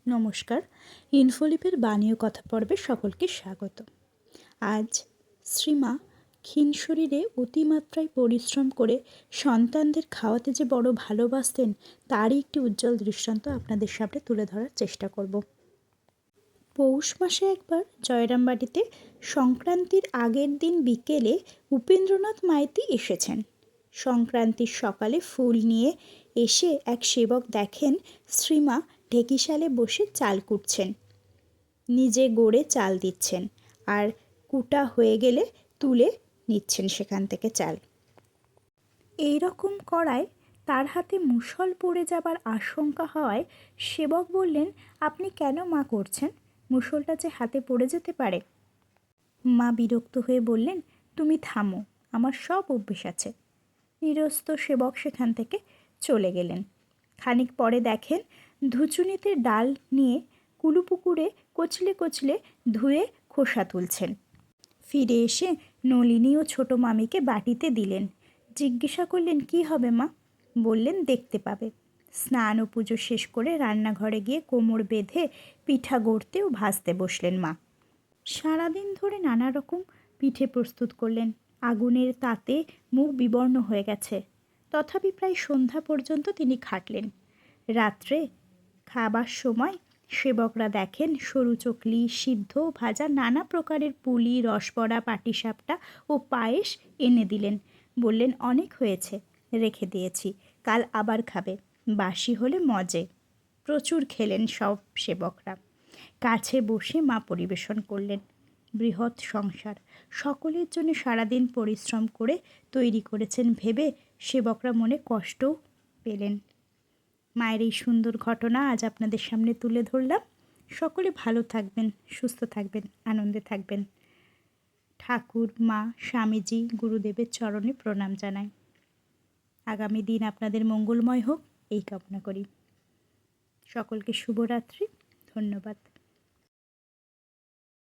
নমস্কার। ইনফোলিপের বাণী ও কথা পর্বে সকলকে স্বাগত। আজ শ্রীমা ক্ষীণ শরীরে অতিমাত্রায় পরিশ্রম করে সন্তানদের খাওয়াতে যে বড় ভালোবাসতেন তারই একটি উজ্জ্বল দৃষ্টান্ত আপনাদের সামনে তুলে ধরার চেষ্টা করব। পৌষ মাসে একবার জয়রামবাটিতে সংক্রান্তির আগের দিন বিকেলে উপেন্দ্রনাথ মাইতি এসেছেন। সংক্রান্তির সকালে ফুল নিয়ে এসে এক সেবক দেখেন শ্রীমা ঢেকিশালে বসে চাল কুটছেন, নিজে গড়ে চাল দিচ্ছেন আর কুটা হয়ে গেলে তুলে নিচ্ছেন সেখান থেকে চাল। এই রকম করায় তার হাতে মুষল পড়ে যাবার আশঙ্কা হওয়ায় সেবক বললেন, আপনি কেন মা করছেন? মুষলটা যে হাতে পড়ে যেতে পারে। মা বিরক্ত হয়ে বললেন, তুমি থামো, আমার সব অভ্যেস আছে। নিরস্ত সেবক সেখান থেকে চলে গেলেন। খানিক পরে দেখেন ধুচুনিতে ডাল নিয়ে কুলুপুকুরে কচলে কচলে ধুয়ে খোসা তুলছেন। ফিরে এসে নলিনী ও ছোটো মামিকে বাটিতে দিলেন। জিজ্ঞাসা করলেন, কি হবে মা? বললেন, দেখতে পাবে। স্নান ও পুজো শেষ করে রান্নাঘরে গিয়ে কোমর বেঁধে পিঠা গড়তে ও ভাজতে বসলেন মা। সারাদিন ধরে নানা রকম পিঠে প্রস্তুত করলেন। আগুনের তাতে মুখ বিবর্ণ হয়ে গেছে, তথাপি প্রায় সন্ধ্যা পর্যন্ত তিনি খাটলেন। রাত্রে খাবার সময় সেবকরা দেখেন সরু চকলি, সিদ্ধ, ভাজা নানা প্রকারের পুলি, রসবড়া, পাটিসাপটা ও পায়েস এনে দিলেন। বললেন, অনেক হয়েছে, রেখে দিয়েছি, কাল আবার খাবে, বাসি হলে মজে। প্রচুর খেলেন সব সেবকরা। কাছে বসে মা পরিবেশন করলেন। বৃহৎ সংসার, সকলের জন্য সারাদিন পরিশ্রম করে তৈরি করেছেন ভেবে সেবকরা মনে কষ্টও পেলেন। মায়ের এই সুন্দর ঘটনা আজ আপনাদের সামনে তুলে ধরলাম। সকলে ভালো থাকবেন, সুস্থ থাকবেন, আনন্দে থাকবেন। ঠাকুর, মা, স্বামীজি, গুরুদেবের চরণে প্রণাম জানাই। আগামী দিন আপনাদের মঙ্গলময় হোক এই কামনা করি। সকলকে শুভরাত্রি। ধন্যবাদ।